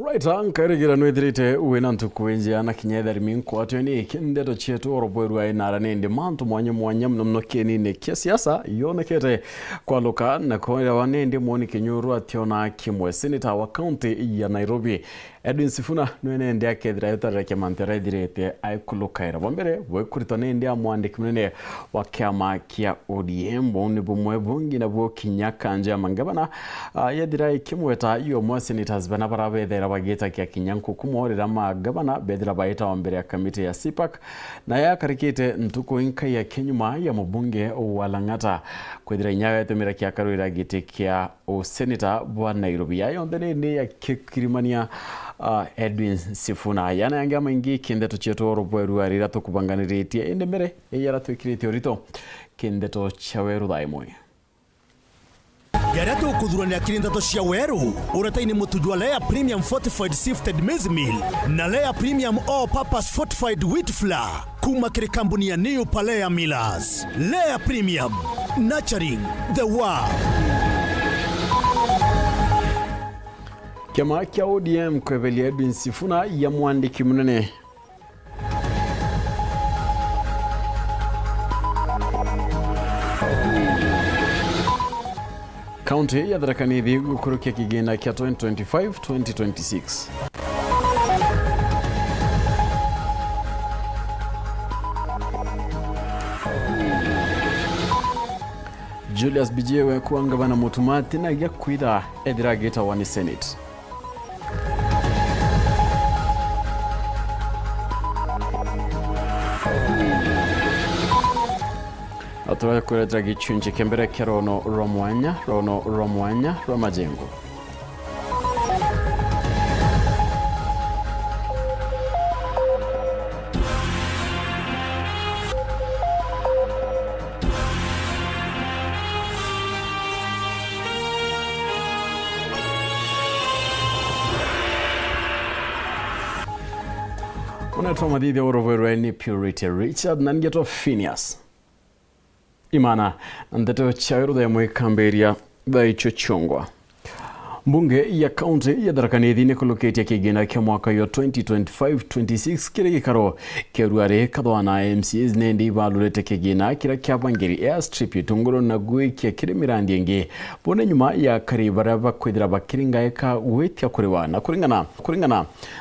Right, kairigira nwithirite wina ntukuenjia na kinyetheri minko atweni kindeto chetu orobweru ainara nindi mantu mwanya mno kinini kia siasa yonekete kwa luka na koira wanende mwoni kinyuru ationa kimwe senator wa county ya Nairobi Edwin Sifuna nwenende akethira yutareke mantera direte aikulukaira bombere wekurito nende amwandiki munene wa kiama kia ODM boni bumwe bungi na bwo kinyakanja mangabana yadira ikimweta yo mwa senators bana barabethera bageta kia kinyanku kumorera magabana bethera baita wambere ya kamiti ya CPAC na ya karikite ntuko inka ya kenyuma ya mbunge wa Lang'ata kwethira nyaga etemera kia karuira gite kia o senator bwa Nairobi ya yondene ne ya kikirimania Edwin Sifuna yana yanga maingi kindeto chetu orobweru arira tukubanganiritie ende mbere yara twikirite orito kindeto chaweru daimwe Garato kudhurania kirindato cia weru urataini mutujwa Lea Premium Fortified Sifted Maize Meal na Lea Premium All Purpose Fortified Wheat Flour kuma kiri kampuni ya New Palea Millers. Lea Premium, nurturing the world. Kiama kia ODM kweveli Edwin Sifuna ya mwandiki munene County ya Tharaka Nithi gukurukia kigina kia 2025-2026. Julius Bijewe kuangabana mutumati na ya kuida edira geta wani Senate. Atura kuredra gichunje kembere kerono romwanya ramajengo. Unaitwa madidi orobwerweni Purity Richard na ngeto Phineas Imana ndeto chairo da mwe kamberia da ichochongwa. Mbunge ya county ya Tharaka Nithi ni kuloketi ya kigina kia mwaka yo 2025-26 kire gikaro keruare kadwana MCs nendi balurete kigina kira kia bangiri airstrip itunguro na gui kia kire mirandi enge bone nyuma ya karibara bakwidira bakiringa eka wetia kuriwa na kuringana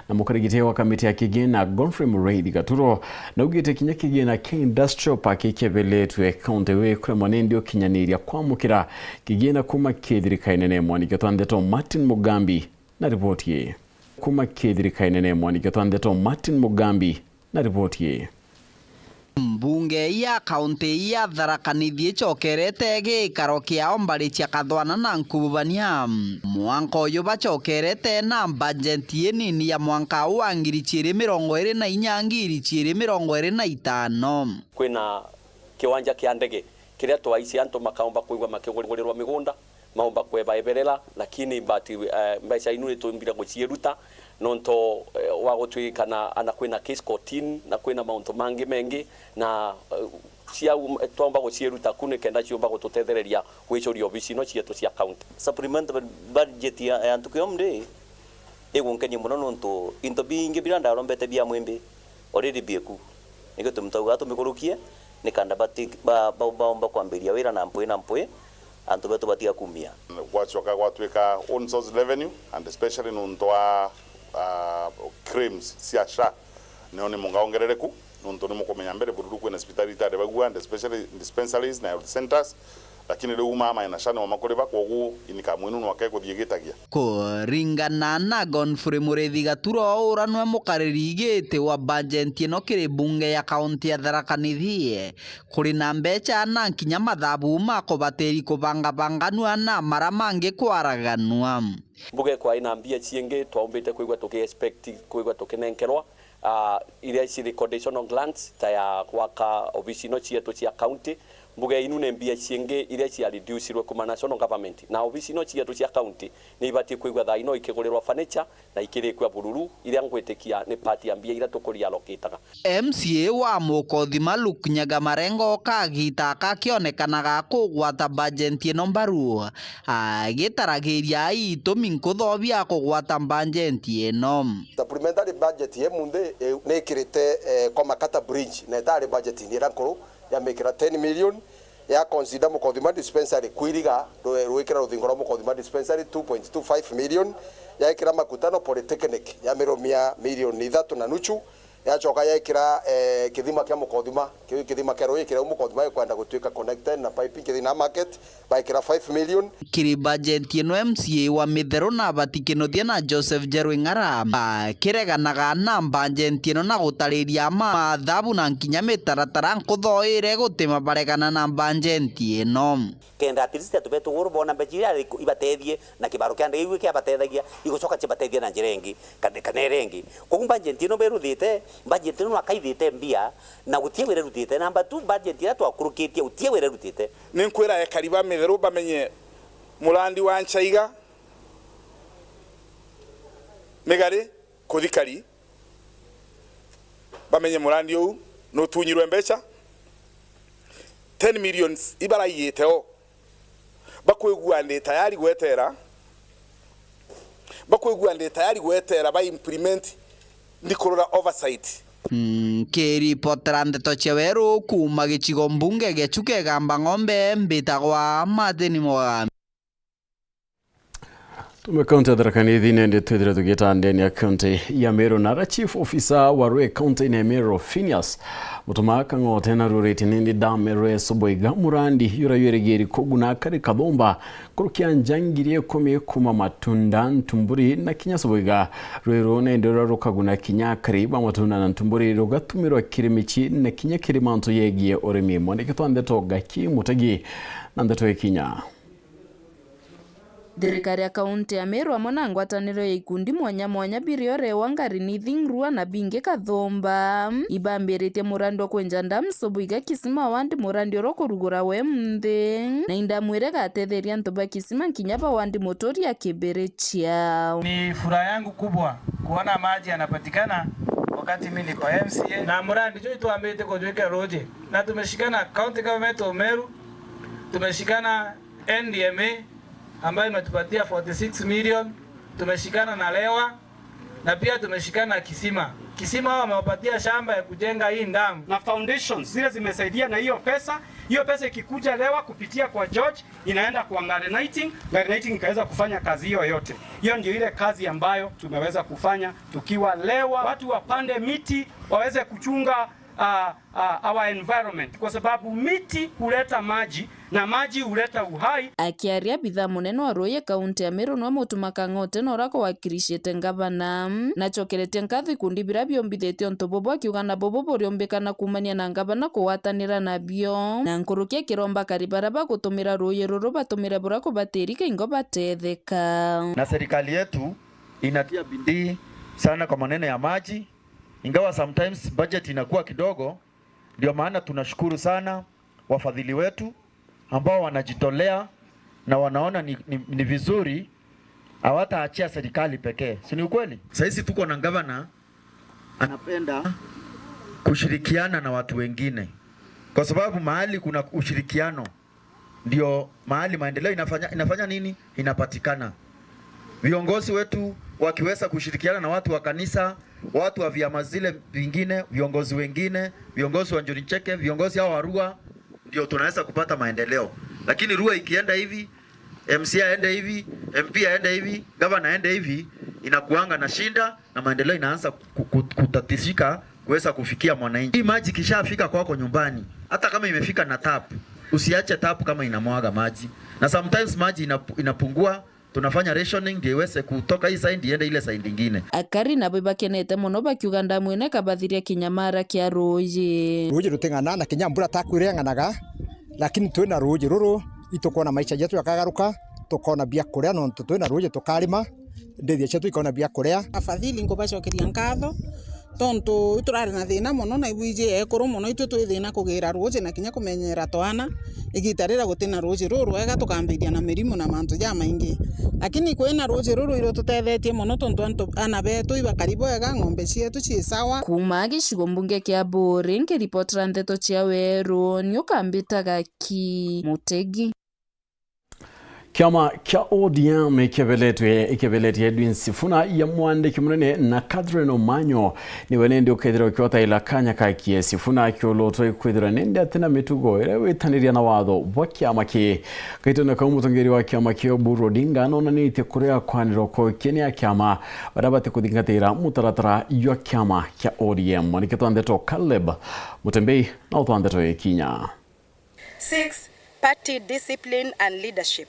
na mukarigite wa kamiti ya kigina Godfrey Murray Gaturo na ugite kinya kigina kia industrial park ikebele tuwe county we kure mwanendi kinyaniria kwa mukira kigina kuma kediri kainene mwani geto Martin Mugambi na ripoti ye. Kuma kediri kainene mwani geto Martin Mugambi na ripoti ye. Mbunge ya kaunti ya Tharaka Nithi chokerete gikaro kiao mbaritia kathwana na nkububania mwanko yo bachokerete na bajeti nini ya mwanka wa 2024-2025 kwina kiwanja kia ndege kiria twaisi antu makaomba kuigwa makigurirwa migunda maomba kweba eberela lakini bati mbeca inu nitumbira gucieruta nonto wa gutwikana ana kwina case 14 na kwina maunto mangi mengi na cia twamba gucieruta kune kenda ciomba gututethereria gwicuri ofisi no cietu cia account supplement budget ya antu kiomde egunkeni muno nonto into bingi biranda rombete bia mwembe already bieku nigo tumtauga tumikurukie nikanda bati baomba kwambiria wira na mpwe antu betu batia kumia wachoka gwatwika own source revenue and especially nuntoa creams siasha none mungaongerereku nunto nimukomenya mbere bururu kwena hospitality ade bagua and especially dispensaries na health centers lakini leo mama inashana wa makoreba kogu inika mwinu no akeko thiegetagia kuringana na Godfrey Murray Gaturo uranwe mukaririgite wa budget ino kiri bunge ya county ya Tharaka Nithi kuri na mbeca na kinya mathabu makobateri kubanga na maramange kwaraganwa mbuge kwa ina mbia cienge twaombete kuigwa tuki expect kuigwa tukinenkerwa iria ciri conditional grants ta ya gwaka ofisi no cietu cia county mbuge inu ne mbia cienge ile cia reduce ro kuma national government na ofisi no cia cia county ni ibati kuigwa tha ino ikigurirwa furniture na ikirikwa bururu ile ngwetekia ni party ambia ira tukuria lokitaga MCA wa Mukothima Lukunyaga Marengo kagita kakionekanaga kugwata budget ino mbaru agitaragiria itumi nkuthobia kugwata budget ino supplementary budget ye munde nekirite Komakata bridge na tari budget ni rankuru ya mekira 10 million ya consider Mukothima dispensary kwiriga ruikira ruthingo rwa Mukothima dispensary 2.25 million ya ikira makutano polytechnic ya miromia milioni 3.5 ya choka ya ikira kithima kia Mukothima kithima kia ruikira Mukothima kwenda gutuika connected na pipe kithina market by ikira 5 million kiri budget ino MCA wa Mithero na batikinothia na Joseph Jerwingara kireganaga na budget ino na gutariria mathabu na nkinya mitaratara nkuthoire gutima baregana na budget ino kenda at least tubetu guru bona mbejira ibatethie na kibaro kia ndege kia batethagia igucoka cibatethie na njirengi kana rengi koguo budget ino beruthite budget ino akaithite mbia na gutie wire rutite namba 2 budget ira twakurukitie utie wire rutite ninkwira ekariba Mithero bamenye murandi wa Nchaiga Migari kuthikari bamenye murandi u no tunyirwe mbeca 10 millions ibarayiteo bakwigua ndi tayari gwetera ba implement ndikorora oversight kiripotera ndeto cia weru kuma gicigo mbunge gechuke gamba ng'ombe mbitagwa Martin Mugami Kaunti ya Tharaka Nithi nende twithire tugita ndeni ya kaunti ya Meru na chief officer wa Rwe kaunti ya Meru Phineas mutumaka ngote na rureti nindi Damerwe Soboiga murandi yura yeregeri koguna kari kathomba kurukia njangirie kome kuma matunda ntumburi na kinya Soboiga rwero nende rukaguna kinya kari ba matunda na ntumburi rugatumirwa kirimichi na kinya kirimanto yegie oremi mwandike twandeto gaki mutagi na ndeto kinya Thirikari ya kaunti ya Meru hamwe na ngwataniro ya ikundi mwanya mwanya biriore wangari ni thingrua na bingi kathomba ibambiritie murandi wa kwenja ndamu Soboiga kisima wandi murandi oro kurugura we mthi na indamwire gatetheria ntoba kisima nkinya ba wandi motori ya Kiberechia. Ni furaha yangu kubwa kuona maji yanapatikana wakati mimi niko MCA na murandi jo tuambete kujweka roje na tumeshikana county government of Meru, tumeshikana NDMA ambayo imetupatia 46 million, tumeshikana na Lewa na pia tumeshikana na Kisima wao wamewapatia shamba ya kujenga hii ndamu na foundations zile zimesaidia na hiyo pesa ikikuja Lewa kupitia kwa George inaenda kwa Gareniting ikaweza kufanya kazi hiyo yote. Hiyo ndio ile kazi ambayo tumeweza kufanya tukiwa Lewa, watu wapande miti waweze kuchunga our environment kwa sababu miti huleta maji na maji huleta uhai. Akiaria bitha munene wa Rwe kaunti ya Meru no mutumaka ngote no rako wakirishite ngavana na chokerete nkathi kundi bira biombithete ntobobo akiugana bobo riombekana kumania na ngavana kuwatanira na bio na nkurukia kiromba karibaraba gutumira Rwe ruru batumira burako baterika ingo batetheka. Na serikali yetu inatia bidii sana kwa maneno ya maji, ingawa sometimes budget inakuwa kidogo. Ndio maana tunashukuru sana wafadhili wetu ambao wanajitolea na wanaona ni vizuri hawataachia serikali pekee. Si ni ukweli? Sasa tuko na governor anapenda kushirikiana na watu wengine, kwa sababu mahali kuna ushirikiano ndio mahali maendeleo inafanya nini? Inapatikana. Viongozi wetu wakiweza kushirikiana na watu wa kanisa, watu wa vyama zile vingine, viongozi wengine, viongozi wa Njuri Cheke, viongozi hao wa Rua, ndio tunaweza kupata maendeleo. Lakini Rua ikienda hivi, MCA aende hivi, MP aende hivi, governor aende hivi, inakuanga na shinda na maendeleo inaanza kutatishika kuweza kufikia mwananchi. Hii maji kishafika kwako nyumbani, hata kama imefika na tap, usiache tap kama inamwaga maji. Na sometimes maji inapungua, tunafanya rationing ndio iweze kutoka hii side iende ile side nyingine. Akari na beba kenete muno bakiuga ndamu ene kabathiria kinyamara kia Rwe. Rwe rutingana na kinyambura takwirenganaga, lakini twina Rwe ruru itukona maisha yetu yakagaruka, tukona bia kuria no twina Rwe tukarima ndithie chetu ikona bia kuria. Afadhili ngobacokeria ngatho tonto turari na thina muno na ibwije ekuru muno itu twithina kugira roje na kinya kumenyera twana igitarira gutina roje ruru wega tukambithia na mirimu na mantu ja maingi lakini kwina roje ruru iro tutethetie muno tonto antu ana betu iba karibu wega ng'ombe cietu ci sawa kuma gicigo mbunge kia Buri nkiripotera ndeto cia weru niukambitaga ki Mutegi. Kiama kia ODM ikebeletie Edwin Sifuna ya mwandiki munene na Catherine Omanyo ni wenende ukethira kiota ila kanya kakie Sifuna kioloto ikwithira nende atina mitugo ire witaniria na watho bwa kiama ki kaitana ka mutongeri wa kiama kio Buru Odinga nona ni ikurea kwaniro ko Kenya kiama barabate kuthingatira mutaratara ya kiama kia ODM mwaniketwa ndeto Caleb Mutembei na utwandeto Kinya. 6. Party discipline and leadership.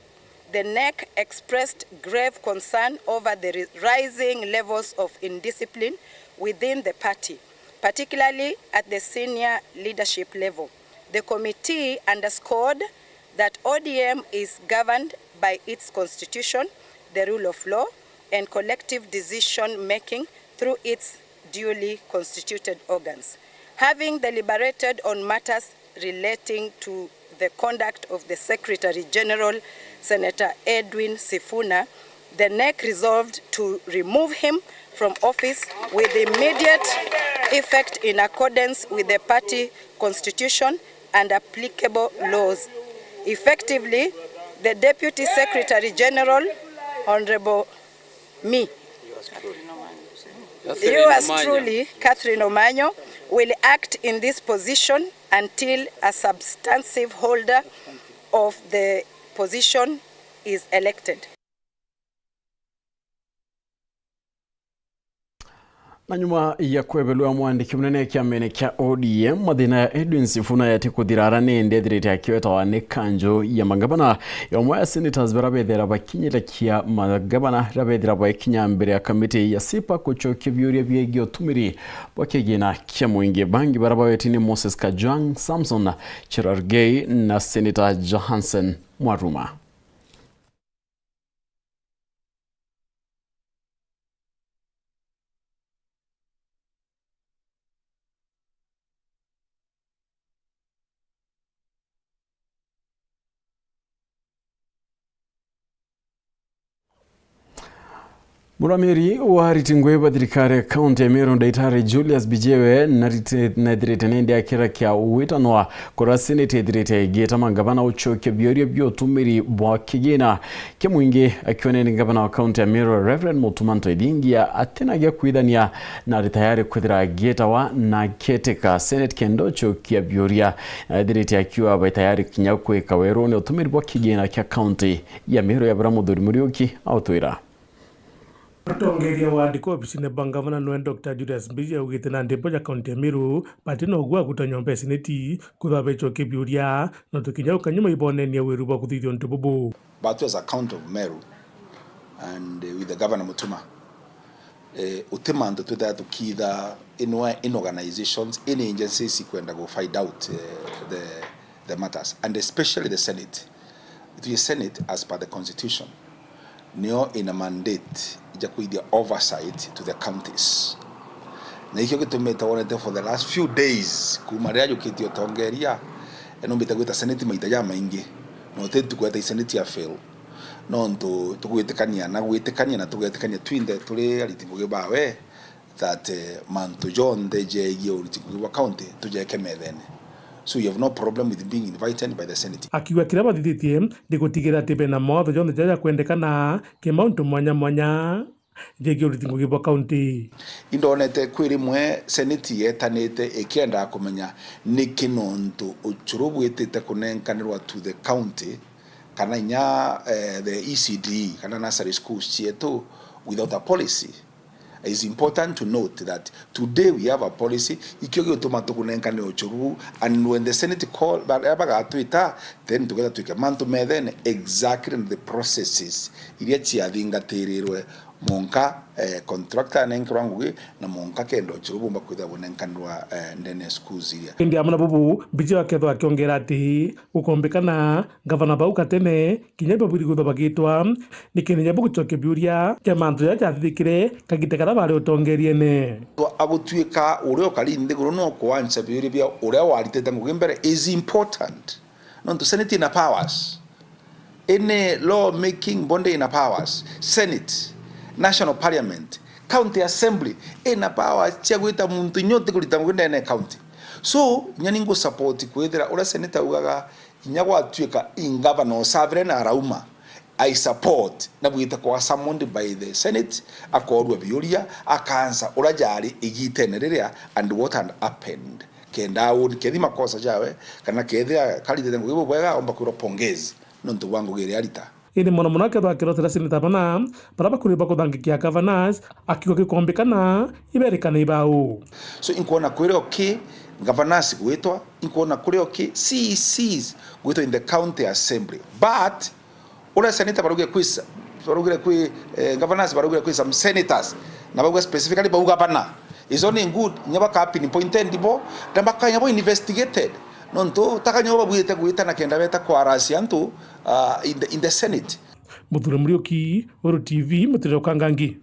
The NEC expressed grave concern over the rising levels of indiscipline within the party, particularly at the senior leadership level. The committee underscored that ODM is governed by its constitution, the rule of law, and collective decision-making through its duly constituted organs. Having deliberated on matters relating to the conduct of the Secretary General, Senator Edwin Sifuna, the NEC resolved to remove him from office with immediate effect in accordance with the party constitution and applicable laws. Effectively, the Deputy Secretary General, Honorable yours truly, Catherine Omanyo, will act in this position until a substantive holder of the position is elected. Na nyuma ya kwebelwa mwandiki munene kiamene kia ODM mathina ya Edwin Sifuna yati kuthirara ni ndethirite akiweta ni kanjo ya magabana yomwe ya senators barabethera bakinyira kia magabana rabethera bakinya mbere ya kamiti ya sipa kuchokia biuria biegi otumiri bakegina kia mwingi bangi barabaweti ni Moses Kajwang, Samson Cherargei na Senator Johansen Mwaruma. Muramiri wa ritingwe badirikare kaunti ya Meru Daitari Julius Bijewe na direte nende akira kia uitanwa kura senete direte geta mangabana uchoke bioria biotumiri bwa kigina kia mwingi akione ni gabana wa kaunti ya Meru Reverend Mutumanto Idingia atena gia kuidania na ritayari kudira geta wa na keteka senete kendocho kia bioria na direte akiwa baitayari kinyakwe kaweru ni utumiri bwa kigina kia kaunti ya Meru ya Bramudhuri Muriuki autoira. Tongeria wandiko obisine bangavana noen Dr. Julius Mbija ugite na ndipo ya kaunti ya Meru patino gwa kutanyombe seneti kuthabe choke biuria no tukinya ukanyuma ibonenia weru ba kuthithio ntububu. But as a county of Meru and with the governor Mutuma utemanda to that to kida in organizations in agencies kwenda go find out the matters and especially the Senate. The Senate as per the constitution nio in a mandate the oversight to the counties. Na hiyo kitumeta wonete for the last few days kumaria yukitio tongeria eno bitagweta senate maitaja maingi no tetu kweta senate ya fail no ndo tuguitekania na tuguitekania twinde tuli alitinguge bawe that manto John deje yo litinguge county tujeke medene. So you have no problem with being invited by the Senate. Akiwa kiraba thithitie ndigutigera tibe na motho John jaja kwendekana ke mount mwanya jegi uritinguge bwa county. Indonete kwirimwe Senate yetanete ikienda kumenya nikinonto uchurubu yetete kunenkanirwa to the county kana nya the ECD kana nursery schools chieto without a policy. It's important to note that today we have a policy and when the Senate call then together to command to me then exactly the processes monka contractor nenkirwa ngugi na monka kendo chirubumba kwitha bonenkanwa ndene schools iria indi amana bubu biji wakethwa akiongera ati ukombekana gavana bau katene kinya baburi gutho bagitwa nikene bugucoke biuria kya mantu ya chathikire kagite kada bari utongeriene abutuika urio kalinde guru no kwancha biuria bia uria waritete ngugi mbere is important no to senate in powers any law making body in powers senate national parliament county assembly in powers chia gwita muntu nyote kulita ngunda ne county so nyani ngo support kwethera ura senator ugaga nyagwa tuika in governor sovereign arauma I support na bwita kwa summoned by the senate akorwa biuria akansa ura jari igitenereria and what had happened kenda would kedi makosa jawe kana kethia kalite ngo bwega omba kuro pongezi nonto wangu gere alita ini mwana munake twakirotera seneta bana baraba kuri bakuthangikia governors akiwa gikombekana iberekana ibao so inkuona kwire okay governors gwetwa inkuona kuri okay CECs gwetwa in the county assembly but ula senator baruge kwisa baruge kwi governors baruge kwisa some senators na baruge specifically bauga bana is only good nyaba kapi ni pointed bo ndambaka nyabo investigated nonto takanyoba bwite gwita na kenda beta kwa rasiantu in the senate Muthure Murioki Oro TV mutiro kangangi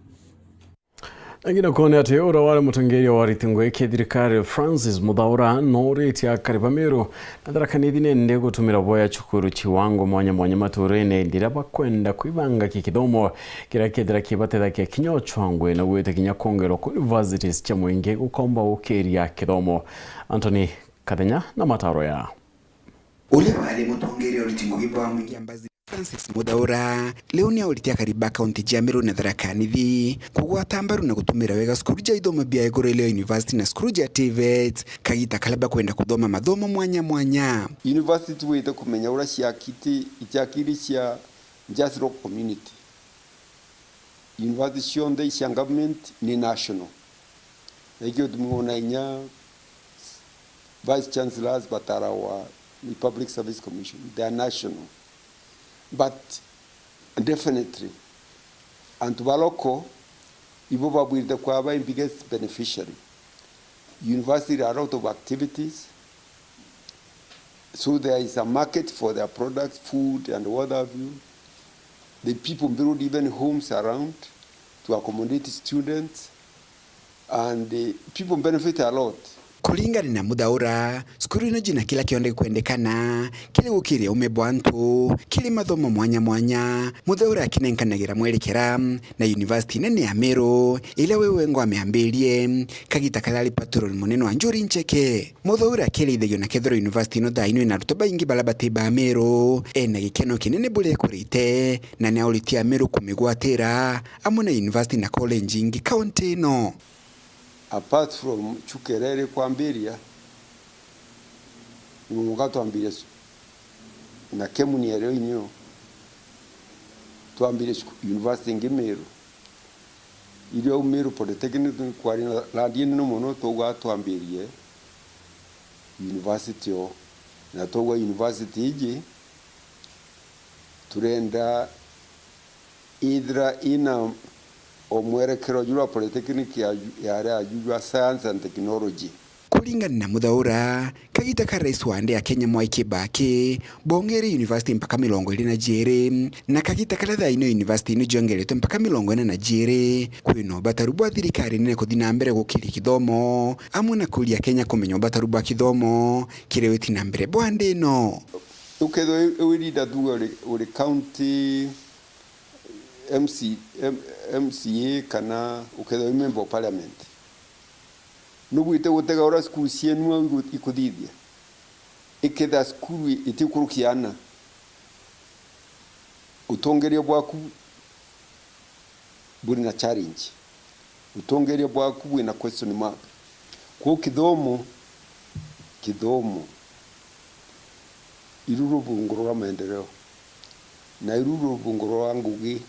Agina kone ati ura wale mutangeria wa ritingwe thirikari Francis Muthaura no reti akariba mero nadarakanithine nde gutumira boya chukuru chiwango mwanya maturene ndira bakwenda kwibanga kikithomo kira kethira kibatitha kia kinyo chwangwe na gwete kinya kongero ku universities cha mwingi gukomba ukeria kithomo Anthony Kathenya na mataro ya ule wale mutangeria wa ritingwe bwa mwingi ambazi Francis Muthaura leo ni auritia kariba kaunti ya Meru na Tharaka Nithi kugwata mbaru na gutumira wega skuru ja ithoma bia igoro ile university na skuru ja TVET kagita kalaba kwenda kuthoma mathomo mwanya university wete kumenya ura cia kiti itakiri cia just rock community university cionde cia government ni national egyo tumona inya vice chancellors batara wa Public Service Commission they are national. But definitely, and Tubaloko, Ibo Babu the Kwaba biggest beneficiary. University are out of activities, so there is a market for their products, food, and what have you. The people build even homes around to accommodate students, and the people benefit a lot. Kulingana na Muthaura skuru ino jina kila kionde kwendekana kile gukiria umebwantu kile mathomo mwanya Muthaura akinenganagira mwerekera na university nene ya Meru ile wewe ngo ameambirie kagita kalali patron munene wa Njuri Ncheke Muthaura akirithegio na Kethero University no thaino na rutoba ingi balabati ba Meru ena gikeno kinene bule kurite na ne aulitia Meru kumigwatira amuna university na college ingi county no. Apart from chukerere kwambiria munga twambiria na kemuni yero inyo twambiria university ngemeru ilio Meru Polytechnic kwari la dini no mono toga twambirie university o na toga university iji turenda idra ina omwerekero jura Polytechnic ya jura science and technology. Kulingana na Muthaura kagita ka rais wa ya Kenya Mwai Kibaki bongere university mpaka 20 na kagita kala thaino university ni jongereto mpaka 40 kwino batarubwa thirikari nene kuthina mbere gukiri kithomo amwe na kulia Kenya kumenya batarubwa kithomo kireweti na mbere bwande no uketho wirida uri county MCA kana uketho member of parliament nubwite gutega ora skulu cienu ikuthithia iketha skulu itikurukiana utongerio bwaku buri na challenge utongerio bwaku buri na question mark ku kithomo iruru bunguro maendeleo na iruru bunguro ngugi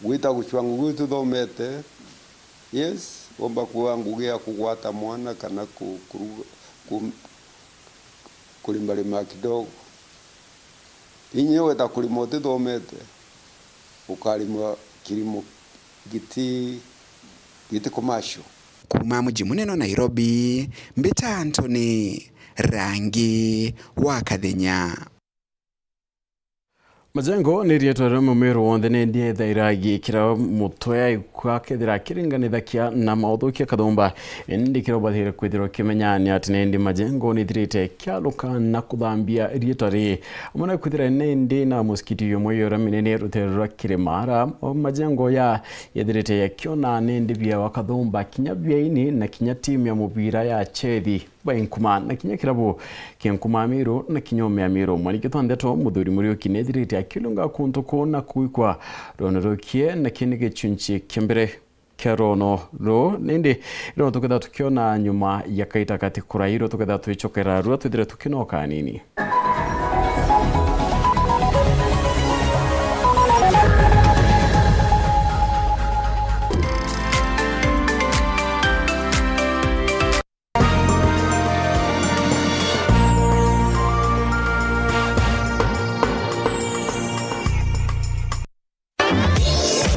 wita guchwangu gwitu thomete yes omba kuwa ngugi ya kugwata mwana kana kulimbalima kidogo inyewe ta kulimo thomete ukalima kilimo giti commercial. Kuma mji munene wa Nairobi, Mbita Anthony, Rangi wa Kathenya. Majengo ni rieto ramo mero wonde ne ndie thairagi kira mutoya kwa kethira kiringanitha kia na mautho kia kathomba ndi kira bathire kwithiro kimenya ni atine ndi majengo ni thirite kia luka na kuthambia rieto ri amona kwithira ne ndi na muskiti yo moyo ramine ruterwa kiremara majengo ya thirite ya kiona ne ndi bia wakathomba kinya biaini na kinya timu ya mubira ya chethi Bayinkuma na kinya kirabo Kenkuma Amiro na Kinyome Amiro mwanikito ndeto muthuri muri ukinethirite akilunga kuntu kona kuikwa ronorukie na kinige chunchi kimbere kerono ro nindi ro tuketha tukiona nyuma ya kaita kati kurairo tuketha tuichokera ro twithire tukinoka nini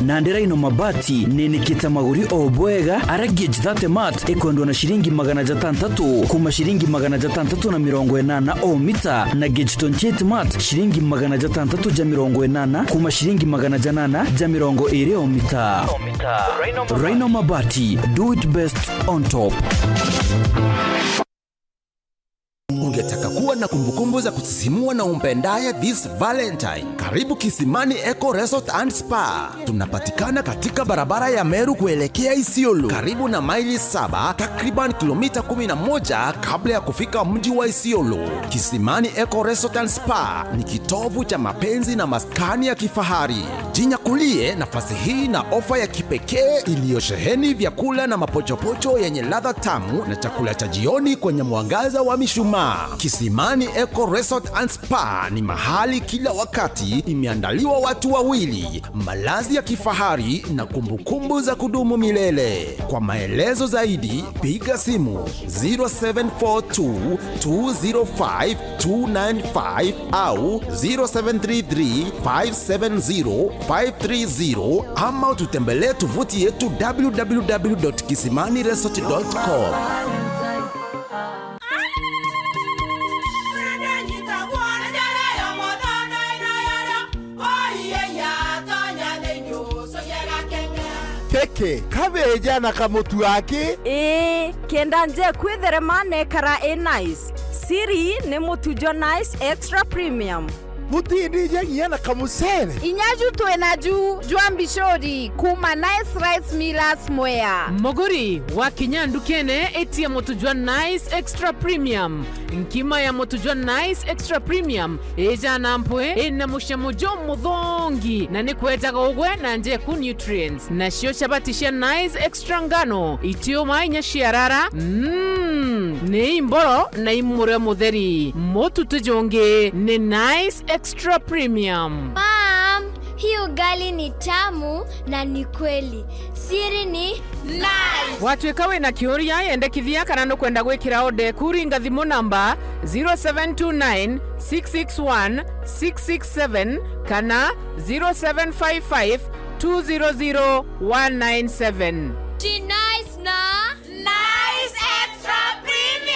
Nandera ino mabati nenikita maguri obwega ara gauge 30 mat ekwendwa na shilingi 600 kuma shilingi 680 o mita na gauge 28 mat shilingi 680 kuma shilingi 820 o mita. Rhino mabati, do it best on top. Ungetaka kuwa na kumbukumbu za kusisimua na umpendaye this Valentine? Karibu Kisimani Eco Resort and Spa. Tunapatikana katika barabara ya Meru kuelekea Isiolo, karibu na maili 7, takriban kilomita 11 kabla ya kufika mji wa Isiolo. Kisimani Eco Resort and Spa ni kitovu cha mapenzi na maskani ya kifahari. Jinyakulie nafasi hii na ofa ya kipekee iliyosheheni vyakula na mapochopocho yenye ladha tamu na chakula cha jioni kwenye mwangaza wa mishumaa. Kisimani Eco Resort and Spa ni mahali kila wakati imeandaliwa watu wawili, malazi ya kifahari na kumbukumbu za kudumu milele. Kwa maelezo zaidi piga simu 0742205295 au 0733570530 ama tutembelee tovuti yetu www.kisimaniresort.com. Keke, kabeja na kamutu yake? Kenda nje kwitherema nekara nice. Siri ni mutujo nice extra premium. Mutindi nyenye na kamusere. Inyaju tuenaju juambishori kuma nice rice millers mwea. Moguri wa kinyandu kene eti ya motujwa nice extra premium. Nkima ya motujwa nice extra premium eja nampwe ena mushamujo mudhongi na nikweta gogwe na nje ku nutrients na shio chabatisha nice extra ngano itio mainya shiarara ne imboro na imure mutheri motu tujonge ne nice extra premium. Mom, hii ugali ni tamu na ni kweli. Siri ni nice. Watwekawe na kioria yende kithia kana no kwenda gwikira ode kuringa thimu namba 0729661667 kana 0755200197. Ji nice na nice extra premium.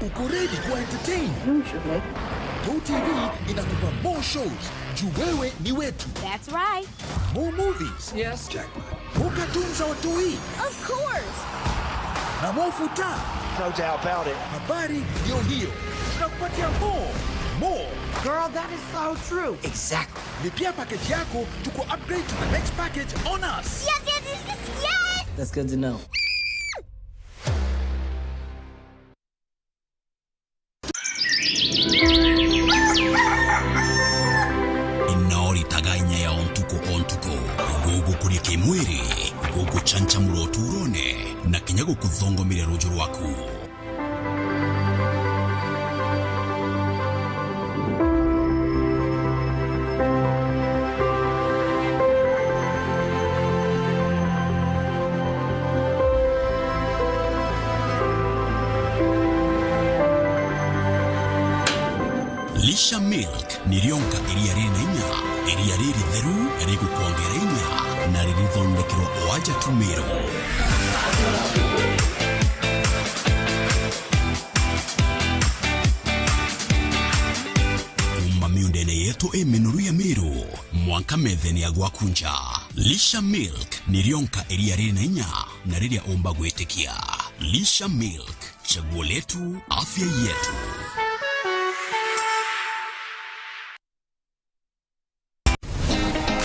Uko ready ku entertain? GoTV inakupa more shows. Juu wewe ni wetu. That's right. More movies. Yes. More cartoons za watoi. Of course. Na more futa. No doubt about it. Habari ndio hiyo. Tunakupatia more. Girl, that is so true. Exactly. Lipia package yako tuko upgrade to the next package on us. Yes. That's good to know. Inaoritaganya ya ontuko gugu kurike mwiri gugu chancha muroturone na kinyago kuthongomire rojo rwaku. Lisha Milk ni rionka iria rina inya, iria riri theru rigukwongera inya na ririthondekirwo oaja tumiro. Miundene yetu minuru ya miru mwanka metheni ya gwakunja. Lisha Milk ni rionka iria rina inya na riria omba gwitikia. Lisha Milk, chaguo letu, afya yetu.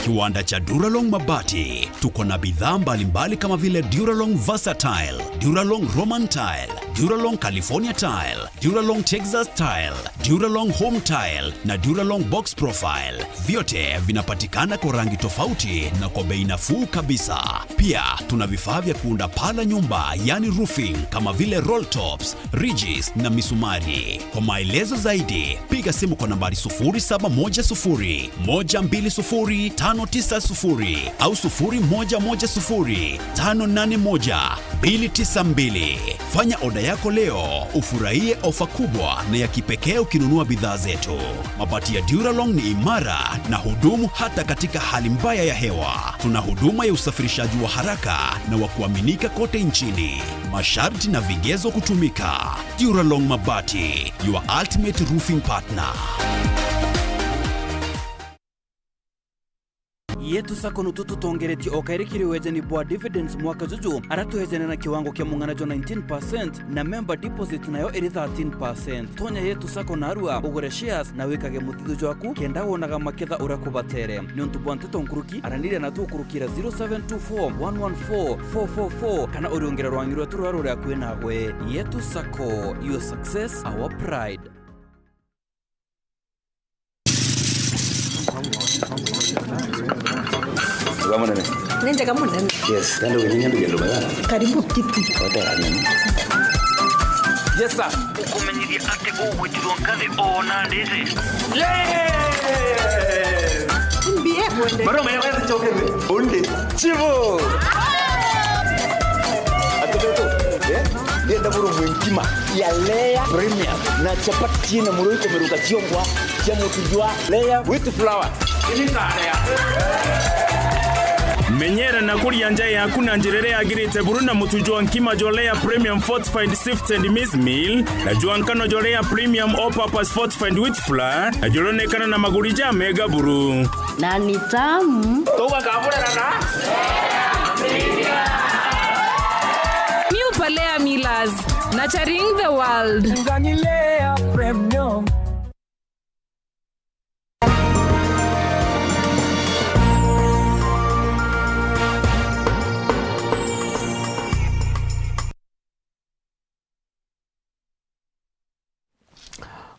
Kiwanda cha Duralong Mabati, tuko na bidhaa mbalimbali kama vile Duralong Versatile, Duralong Roman Tile, Duralong California Tile, Duralong Texas Tile, Duralong Home Tile na Duralong Box Profile. Vyote vinapatikana kwa rangi tofauti na kwa bei nafuu kabisa. Pia tuna vifaa vya kuunda pala nyumba, yani roofing, kama vile roll tops, ridges na misumari. Kwa maelezo zaidi, piga simu kwa nambari 0710 120 590 au 0110 581 292. Fanya oda yako leo, ufurahie ofa kubwa na ya kipekee ukinunua bidhaa zetu. Mabati ya Duralong ni imara na hudumu hata katika hali mbaya ya hewa. Tuna huduma ya usafirishaji wa haraka na wa kuaminika kote nchini. Masharti na vigezo kutumika. Duralong Mabati, your ultimate roofing partner. yetu sako nututu tongereti okairikiri wejeni bwa dividends mwaka juju aratuhejene na kiwango kia munganajo 19% na member deposit nayo eri 13%. Tonya yetu sako narua ugore shares na wikage mutithu jwaku kenda wonaga maketha urakubatere niontu bwanteto nkuruki aranire na tukurukira 0724114444 kana uriongera rwangirwa turwaro rya kwinagwe. Yetu sako, your success our pride. Kamunene. Nende kamunene. Yes, ndio wewe nyinyi ndio baba. Karibu kiti. Hata nini? Yes sir. Ukumenyiria ate go wetiro ngale ona ndeze. Mbie mwende. Baro mwenye wewe chokebe. Onde. Chivo. Atoto. Ndio ndaburu mwinkima ya Lea Premium na chapati chini muruiko meruka chiongwa cha mutujwa Lea with flour. Ini tarea. Menyera na kuria nja yaku na njirere agirite buruna mutujwa nkima jolea premium fortified sifted maize meal na juankano jolea premium all purpose fortified wheat flour na jolonekana na magurija mega buru na ni tamu toka kabura na New Palea Millers, nurturing the world. Lea Premium.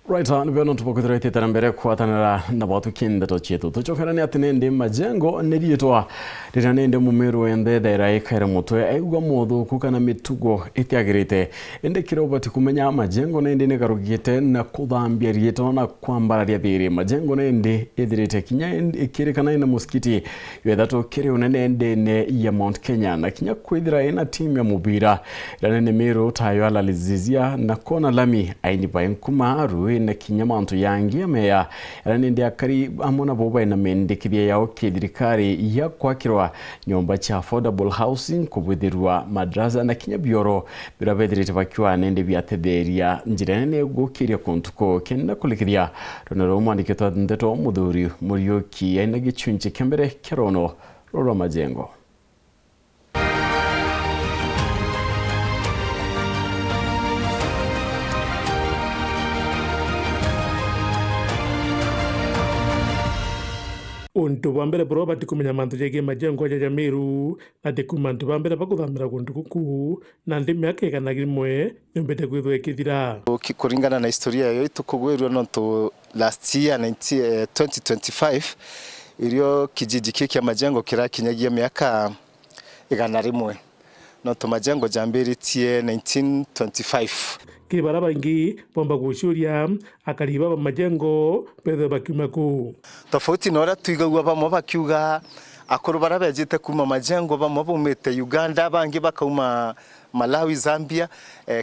Right, nibeno tupokethera ithetera mbere kwatanira na batu kindeto chetu tuchokerane atinende majengo nerietwa riranende mumeru ende daira ikaire mutwe aigwa mothu kukana mitugo itiagirite ende kirobati kumenya majengo nende ne garugite na kuthambia rieto na kwambararia thiri majengo nende ithirite kinya ikirikana ina muskiti yethato kiri unene ende ya Mount Kenya na kinya kwithira ina timu ya mubira riranende meru tayo alalizizia na kona lami aini baenkuma ruwe na kinyamantu yangia meya ranende akari amona boba na mendekithia yao kithirikari ya kwakirwa nyomba cha affordable housing kubwithirwa madrasa na kinya bioro birabethirite bakiwa nende biatetheria njirene gukiria kontuko kenda kulikithia ronero mwandikitwa ndeto muthuri murioki aina gichunje kembere kerono roro majengo. Untu bambere probati kumenya mantu jege majengo ya Meru na dekumantu bambere bakuthamira kundu kuku na ndimi yake kana gimwe nyombete kwithwe kithira kuringana na historia yo itukugwirwa nonto last year 2025 irio kijiji kiki ya majengo kirakinyagia miaka 100 nonto majengo jambiri tie 1925 kibara bangi bomba gushuria akariba majengo pedho bakimaku tofauti nora tuigagwa bamwe bakiuga akoro barabejete kuma majengo bamwe bumete Uganda bangi bakauma Malawi, Zambia,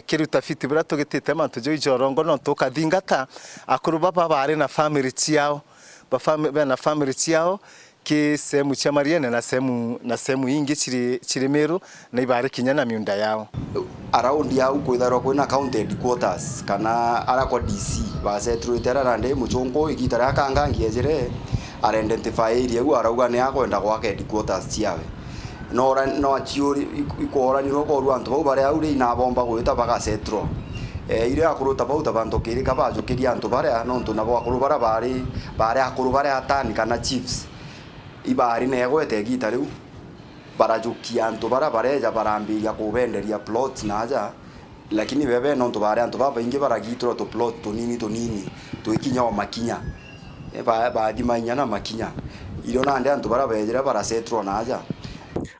kiri utafiti bura tugitite mantu jo ijorongo no tukathingata akuru baba bari na family ciao na family ciao ki sehemu cha Mariene na sehemu ingi chiri Meru na ibari kinya na miunda yao around ya kwitharwa kwina county headquarters kana ara kwa DC basetruitera rande muchongo igitara kangangi ejere ara identify area gu arauga ni akwenda kwa headquarters ciawe no achiuri ikora ni roko rwanto bau bare aure ina bomba gwita baga setro ile akuru tabau tabanto kiri kabajo kiri anto bare no nto nabo akuru bare akuru bare atani kana chiefs ibari negwete gita riu barajukia anto bare ja barambiria kubenderia plots naja lakini bebe no nto bare anto baba ingi baragitro to plot to nini tuikinya o makinya ba dimanya na makinya ilo nande anto barabejera barasetro naja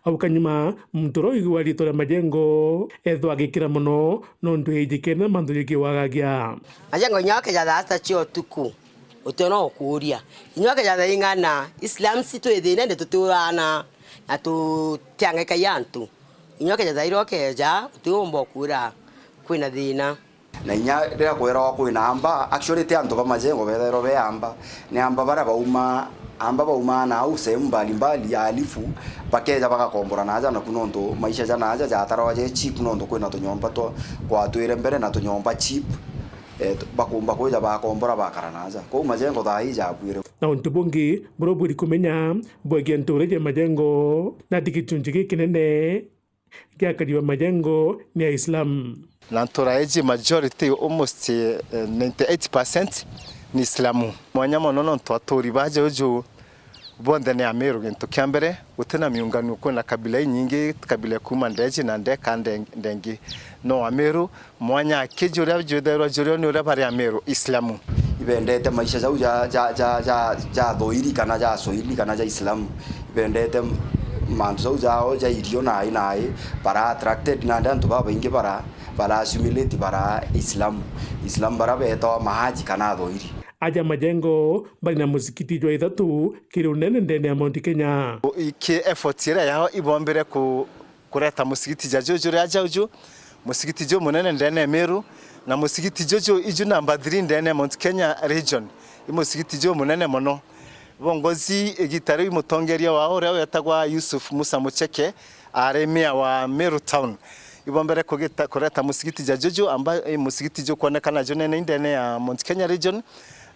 au kanyuma mtoro igwari tora majengo edwa gikira muno no ndwejikene mandu yikiwagagia majengo nyoke ja dasta chio tuku utono kuria nyoke ja ingana Islam situ edene de tuturana na tu tiange kayantu nyoke ja iroke ja tuombo kura kwina thina na nya ria kwera kwina amba actually te anto ba majengo bedero be amba ne amba bara bauma na au sehemu mbalimbali ya alifu pakeja bagakombora naja na kunondo maisha jana aja jatarawa je cheap nondo kwina tunyomba to kwa tuire mbere na tunyomba cheap bakumba kweja bakombora bakaranaja ko majengo thai jabwire na untubungi buroburi kumenya bwegentureje majengo na dikitunjiki kinene kya kadiwa majengo ni ya Islam na toraeji majority almost 98% ni Islamu mwanyama nono twatori baje uju bonde ne Ameru gento kyambere utena miungano ko na kabila nyingi kabila kuma ndeji na ndeka ndengi no Ameru mwanya kijura judero juro ni ura bari Ameru Islamu ibendete maisha zau ja doiri kana ja soili kana ja Islamu ibendete manzo zao ja irio nai para attracted na ndantu baba ingi para assimilate para Islam bara beto mahaji kana doiri aja majengo bali na musikiti jwa ithatu kiri unene ndene ya Mount Kenya iki effort ira yao ibombere kureta musikiti jajojure aja uju musikiti jo munene ndene Meru na musikiti jojo iju namba 3 ndene Mount Kenya region musikiti jo munene mono bongozi egitari imutongeria wao reo yatagwa Yusuf Musa Mucheke aremia wa Meru town ibombere kureta musikiti jajojo amba musikiti jo kuonekana jo nene ndene ya Mount Kenya region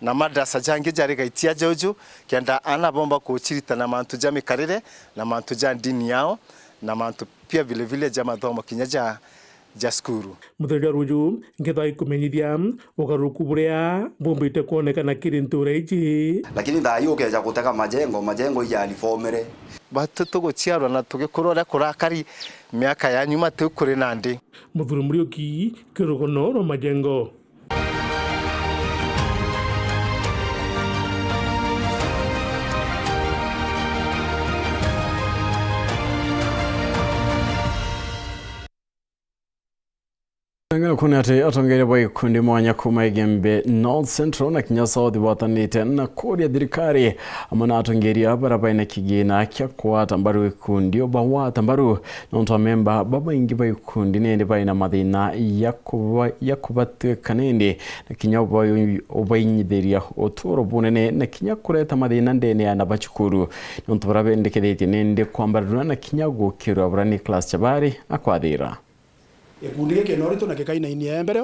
na madrasa jange jari gaitia jojo kenda ana bomba kuchirita na mantu jami karire na mantu ja dini yao na mantu pia vile jama thomo kinyaja jaskuru muthenya ruju ngethai kumenyithia ugaruku buria bumbite kuonekana kirinture iji lakini thayo keja guteka majengo ya alifomere batu tuguciarwa na tugikurora kurakari miaka ya nyuma tukuri nandi muthuri murioki kirogono ro majengo Ngana kuna ate atongere boy kundi mwanya kuma igembe North Central na Kinya South watanite na kodi ya thirikari amana atongeria baraba na kigina kya kwata mbaru kundi obawata mbaru nonto member baba ingi boy kundi nende baina mathina yakubatwe kanende na Kinya boy obayinyitheria otoro bunene na Kinya kureta mathina ndene ya nabachukuru nonto barabe ndekethetie nende kwambarana na Kinya gukirwa burani class chabari akwathira ikundi giki no ritu na gikaina inia mbere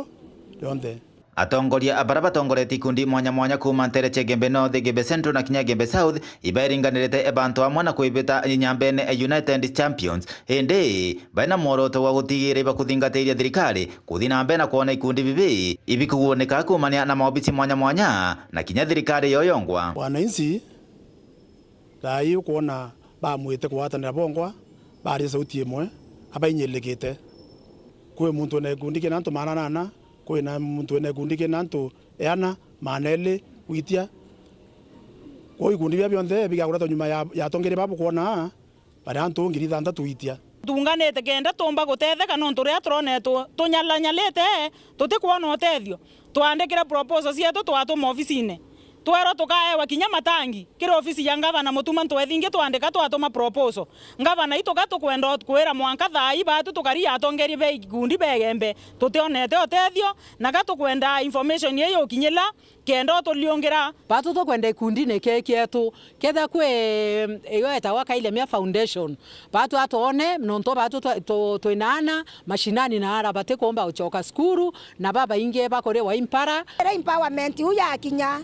yonthe atongoria abara batongoretie ikundi mwanya kuma Ntere Gembe North Gembe Central na Kinya Gembe South ibairinganirite ebantu amwe na kwibita Nyambene United Champions indi baina mworoto wa gutigire bakuthingatĩria thirikari kuthi na mbere na kuona ikundi bibi ibikuoneka kumania na maobisi mwanya na Kinya thirikari yoyongwa wananchi thai kuona bamwite kuwatanira bongwa bari sauti imwe abainyelekete kwe muntu na ikundi kina nto manana kwe na muntu na ikundi kina nto yana manele witia kwe ikundi bya byonthe bigakura to nyuma ya tongere babu kuona bari anto ngiri thanda tuitia tunganete kenda tomba gutetheka no ntu ria turonetwo tunyalanyalite tutikuona utethio twandikira proposal cietu twatuma ofisine twero tukae wakinya matangi kira ofisi ya ngavana mutuma ntwethinge twandika twatuma proposal ngavana ituka tukwenda kwira mwanka thai batu tukari atongerie be gundi begembe tutionete otethio na gatukwenda information yeyo kinyila kendo tuliongera batu tukwenda ikundi ne kekietu ketha kwe iyo etawa Kailemia Foundation batu atone nonto batu twinana mashinani na ara bate komba uchoka skuru na baba inge bakore wa impara empowerment uya kinya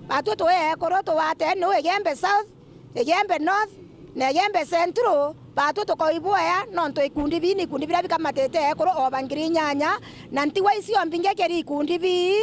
batu toe koroto wate no egembe south egembe north na egembe central batu tokoiboya nonto ikundi bini kundi bira bikamatete koro obangiri nyanya na ntiwa isio mbinge keri ikundi bi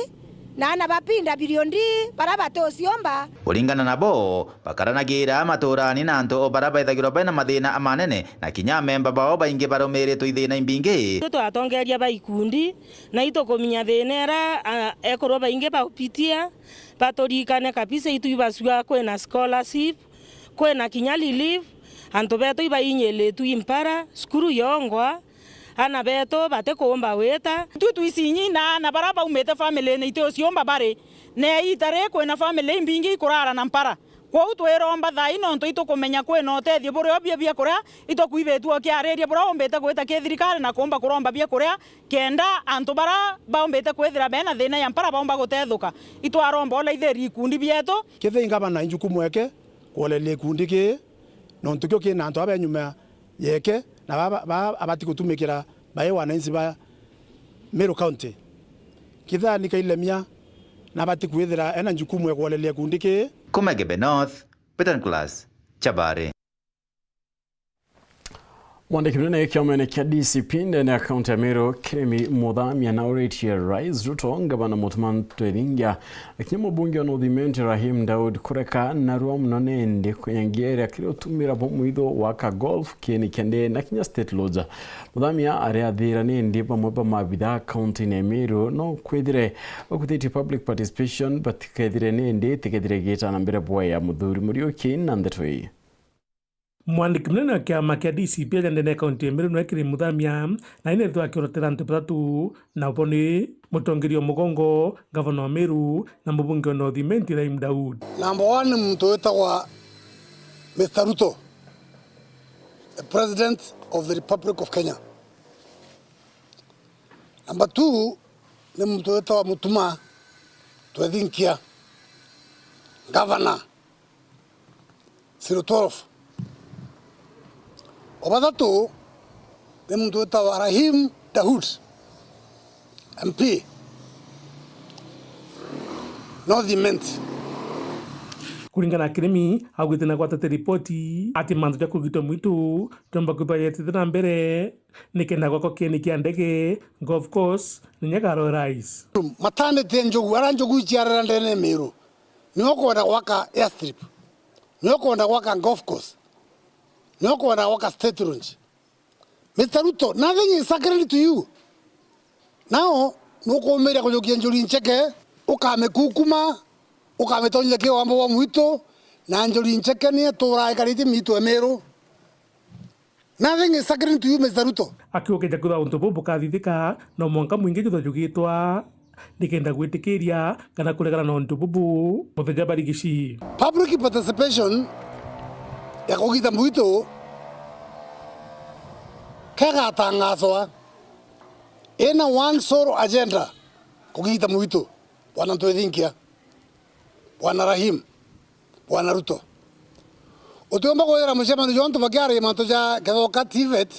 na bapinda biliondi baraba tosiomba ulingana nabo bakaranagira maturani na anto baraba ithagirwa baina mathina amanene na kinya memba bao baingi baromeretwo ithina imbingi twatongeria baikundi na itokominya thenera ekorwo baingi baupitia batorikane kabisa itubasua kwena scholarship kwena kinya relief anto beto ibainyeletu impara skuru yongwa ana beto bate kuomba weta tutu isinyi na baraba umete family ne ite osiomba bare ne itare kwena family mbingi kurara na mpara kwa utweromba thai no nto itukumenya kwena otethio bure obia bia kuria itokuibetu okiareria bure ombete gweta kethirikari na kuomba kuromba bia kuria kenda anto bara baombete kwethira bena thina ya mpara baomba gutethuka itwaromba ola itheri kundi bieto kethinga bana injukumu eke kwolele kundi ki no ntukyo ki na anto abenyuma yeke na baba abati kutumikira bae wananchi ba Meru County kitha ni Kailemia na bati kwithira ena njukumu ya kwolele kundi ki Kumegebe North Peter Class Chabare Mwandiki mnene kiomene kia DCP ndene ya kaunti ya Meru Kiremi Muthamia na uretie Rais Ruto ngabana Mutuman Tweringia lakini mbunge wa North Rahim Daud kureka narua mnone ndi kwenyangiere akiri utumira mwitho waka golf kieni kende na kinya state lodge Muthamia areathira ni ndi pamwepa mabitha kaunti ya Meru no kwethire okutiti public participation but kwethire ni ndi tikethire gita na mbere bwa ya muthuri Muriuki na ndetoi Mwandiki mnene wa kiama kia DCP ndene kaunti ya Meru no Kiremi Muthamia na ine thwa kirotera antu batatu na uponi mutongerio mugongo gavana wa Meru na mbunge wa North Rahim Daud. Number 1 mtu wetagwa Mr. Ruto, the President of the Republic of Kenya. Number 2 ni mtu wetagwa Mutuma Twethinkia, Governor 012. Obatatu ni mtu wetagwa Rahim Daud, MP North. Kulingana Kiremi agwite na gwatete ripoti ati mandu ja kugitwa mwitu tomba kubayetithira mbere nikenda gwako kieni kia ndege golf course ninyagaro rais matandete njogu aranjogu ichiarara ndene Meru niyo kwenda gwaka airstrip niyo kwenda gwaka golf course niyo kwenda gwaka state lounge. Mr. Ruto, nothing is sacred to you. Now nuko umera kujokia njuri ncheke ukamekukuma ukametonyia kio wambo wa mwito na njuri ncheke ni tora ikariti mito Meru. Nothing is sacred to you, Mr. Ruto. Akiukeja kutha untu bubu kathithika no mwanka mwingi juthojugitwa nikenda gwitikiria kana kuregana na untu bubu mutheja barigici public participation ya kugita mwito kaga tangaswa ena one solo agenda kugita mwito bwana Twethinkia, bwana Rahim, bwana Ruto utomba kwera mshema jonto bagari manto ja kadoka TVET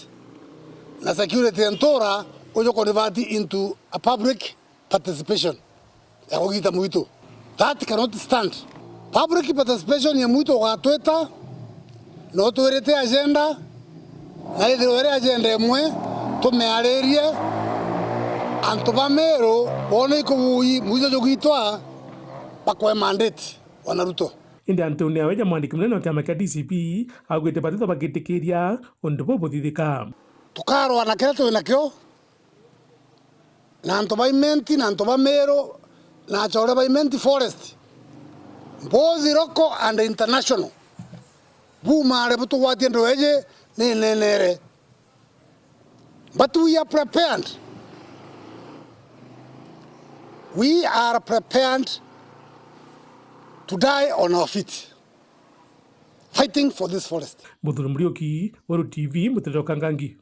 na security entora ujo convert into a public participation ya kugita mwito. That cannot stand. Public participation ya mwito wa tweta no tuerete agenda na ile agenda emwe tumearerie antu ba Meru bone ikuyi mwizo jogitwa bakwe mandate wana Ruto. Indi Antoni aweja mwandiki mnene wa kiama kia DCP agwite batito bagitikiria undu bubu thithika tukarwa na kile twinakio na antu ba imenti na antu ba Meru na chore ba imenti forest both local and international bumare butu wati ndo eje ni nenere but we are prepared. We are prepared to die on our feet fighting for this forest. Muthuri Muriuki, Waru TV, Muthuri Kangangi.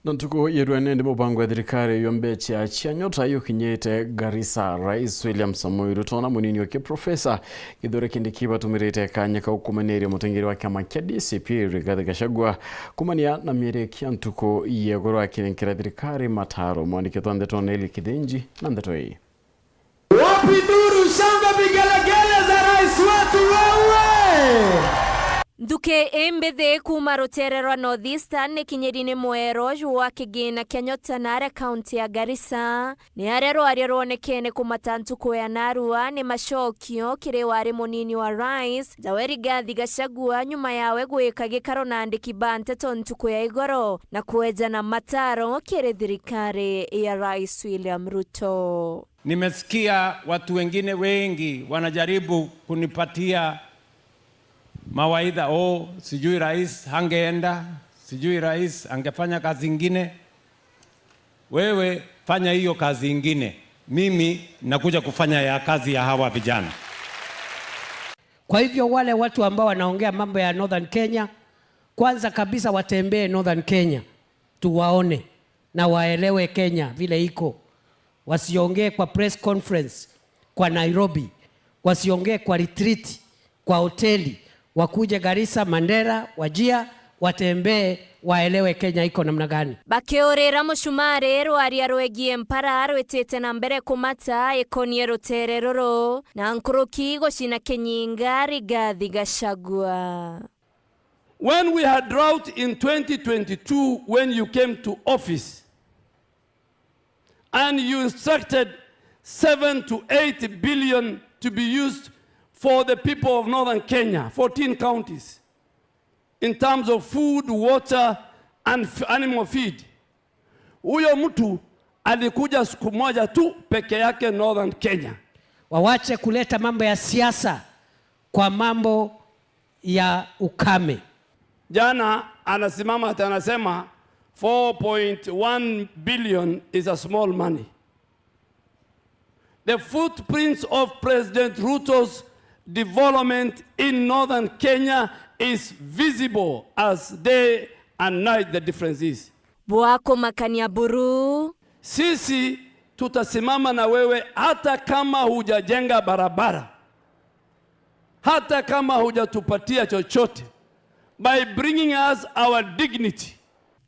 Nantuko yerwane ndi mupango wa thirikari yombecha chianyota yukinyete Garissa. Rais William Samoei Ruto na munini wake Profesa Kithure Kindiki batumirite kanya ka ukumaniri mutengeri wa kyama kya DCP Rigathi Gachagua kumania na mierekia ntuko yegoro akinenkera thirikari mataro. Mwandiki twande toneli Kithinji na ndeto hii. Wapi duru shanga vigelegele za rais wetu wewe? Nduke embethe kuma rutererwa Northeastern ni kinyerine mwero wa kigina Kenyota nare county ya Garissa ni arero arionekene kumatantuko ya Narua ni mashokio kire wari munini wa rais Yoweri Gathi Gachagua nyuma yawe gwika gikaro na andiki bante tontuko ya igoro na kueja na mataro kire thirikari ya rais William Ruto. Nimesikia watu wengine wengi wanajaribu kunipatia mawaidha, sijui rais hangeenda, sijui rais angefanya kazi ingine. Wewe fanya hiyo kazi ingine, mimi nakuja kufanya ya kazi ya hawa vijana. Kwa hivyo wale watu ambao wanaongea mambo ya Northern Kenya, kwanza kabisa watembee Northern Kenya, tuwaone na waelewe Kenya vile iko. Wasiongee kwa press conference kwa Nairobi, wasiongee kwa retreat kwa hoteli, wakuje Garissa, Mandera, Wajia, watembee waelewe Kenya iko namna gani. Bakeorera mushumare rwari arwegie mpara rwetete na mbere kumata ekonie rutereroro na nkuruki goshina Kenyinga Rigathi Gachagua. When we had drought in 2022 when you came to office and you instructed 7 to 8 billion to be used for the people of Northern Kenya, 14 counties, in terms of food, water, and animal feed. Huyo mtu alikuja siku moja tu peke yake Northern Kenya. Wawache kuleta mambo ya siasa kwa mambo ya ukame. Jana anasimama hata anasema 4.1 billion is a small money. The footprints of President Ruto's development in Northern Kenya is visible as day and night the difference is. Bwako makania buru. Sisi tutasimama na wewe hata kama hujajenga barabara, hata kama hujatupatia chochote, by bringing us our dignity.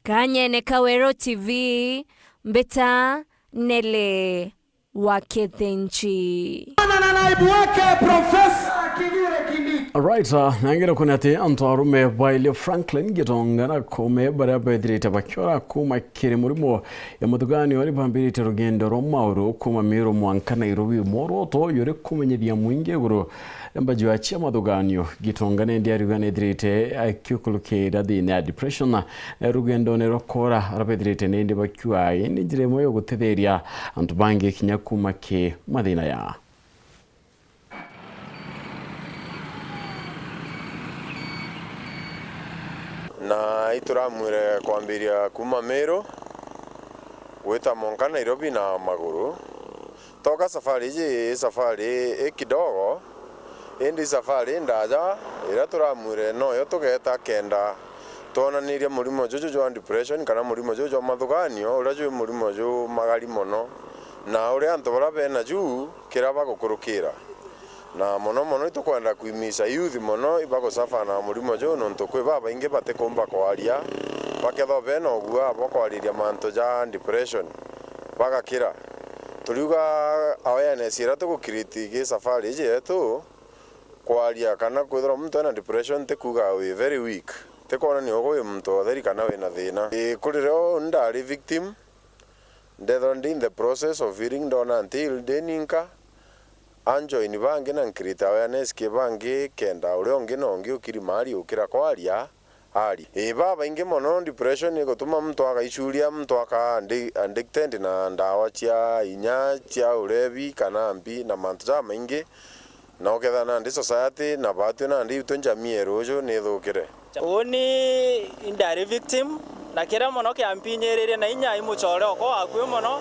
Kanyene Kawero TV, Mbeta Nele Wakethenchi. Na naibu wake Profesa Kithure Kindiki. Alright, nangera kunati antarume baile Franklin gitongana kome barabedrite bakyora kuma kire murimo ya mudugani wali bambirite rugendo romauro kuma miro mwanka Nairobi moroto yore kumenyedia mwinge guru mbaji wa chia maduganyo gitongane ndi arugane drite akukuluke dadi na depression rugendo ne rokora rabedrite ne ndi bakywa indi jire moyo gutetheria antubange kinyakuma ke madina ya na ituramwire kwambiria kuma Meru gwita Monka Nairobi na maguru. Toka safari ji safari kidogo indi safari ndaja ira turamwire no yo tugeta kenda tonanirie murimo jojo jo depression kana murimo jojo mathuganio ura jo murimo jo magari mono na uri antu bara bena ju kiraba gukurukira na mono itukwenda kuimisa youth mono ibako safa na murimo jo nonto kwe baba inge bate komba kwaria baketho beno gua abo kwariria manto ja depression baka kira tuliuga awareness ira tukukiriti safari je yetu kwaria kana kwithira mtu ana depression te kuga we very weak te kona ni ogo mtu theri kana we na thina kuliro ndari victim death in the process of healing don until deninka anjo ini bange na nkirita awareness ke bange kenda ure onge no onge ukiri mari ukira kwaria ali baba inge mono depression igotuma mtu akaichuria mtu aka addicted na ndawa cia inya cia urevi kana mbi na mantu ja maingi na oketha na ndi society na batu na ndi tunjamie rojo ni thukire uni indari victim na kira mono ke ampinyerere na inya imuchore oko akwe mono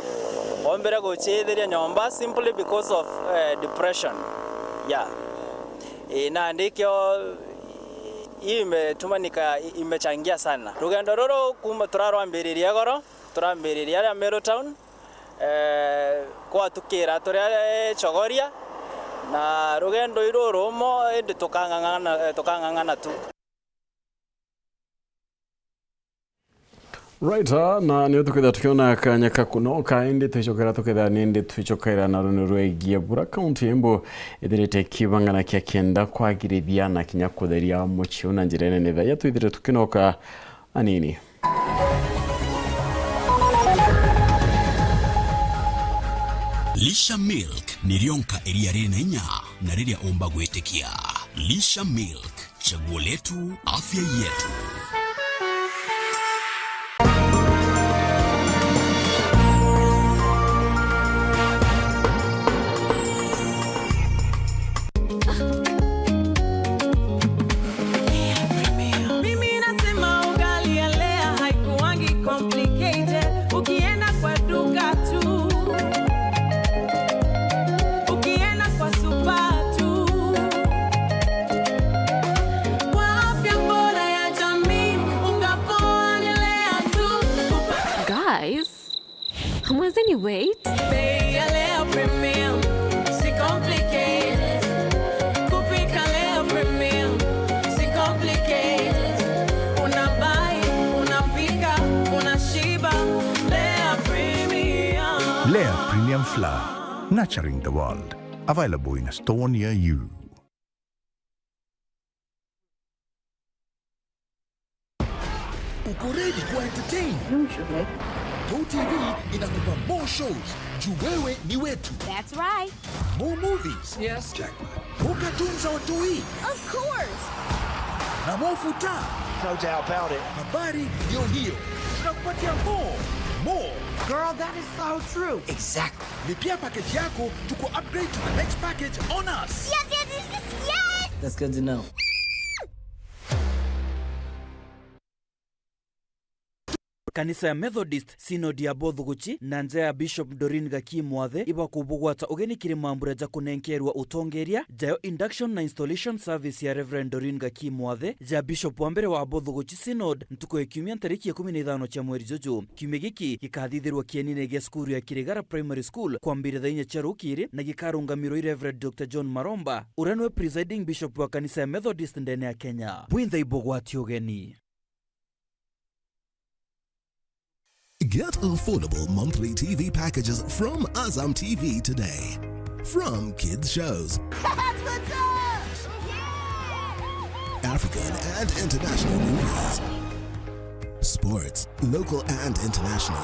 ombere gochithiria nyomba simply because of depression. Yeah. Na ndikyo imetumanika imechangia sana. Rugendo roro kuma turarwambiriria goro, turambiriria ya Meru Town. Kwa tukira turi Chogoria na rugendo iroro mo indi tukangangana tu. Right, na niyo tukitha tukiona kanyaka kuno kaindi twicokera tukitha nindi twicokera na runo rwegie bura county Embu ithirite kibangana kia kenda kwagirithia na kinya kutheria mucio na njira nene tha twithire tukinoka anini. Lisha Milk ni rionka iria rina inya na riria omba gwitikia. Lisha Milk, chaguo letu, afya yetu. Wait. Lea Premium Flour, nurturing the world. Available in a store near you. Uko ready ku entertain? GoTV inakupa more shows. Juu wewe ni wetu. That's right. More movies. Yes. Jackpot. More cartoons za watoi. Of course. Na more futa. No doubt about it. Habari ndio hiyo. Tunakupatia more. More. Girl, that is so true. Exactly. Lipia package yako, tuko upgrade to the next package on us. Yes, yes, yes, yes, yes. That's good to know. Kanisa ya Methodist Synod ya Bothuguchi na nja ya Bishop Doreen Gaki Mwathe iba kubugwata ugeni kiri mambura ja kunenkerwa utongeria jayo induction na installation service ya Reverend Doreen Gaki Mwathe ja Bishop wa mbere wa Bothuguchi Synod ntuko ekiumia tariki ya 15 cha mweri jojo. Kiumia giki gikathithirwa kienine gia skuru ya Kirigara Primary School kwa mbere thainya cha rukiri na gikarungamirwo Reverend Dr. John Maromba uranwe presiding bishop wa kanisa ya Methodist ndene ya Kenya. Bwintha ibogwati ugeni. Get affordable monthly TV packages from Azam TV today. From kids shows, African and international movies, sports, local and international,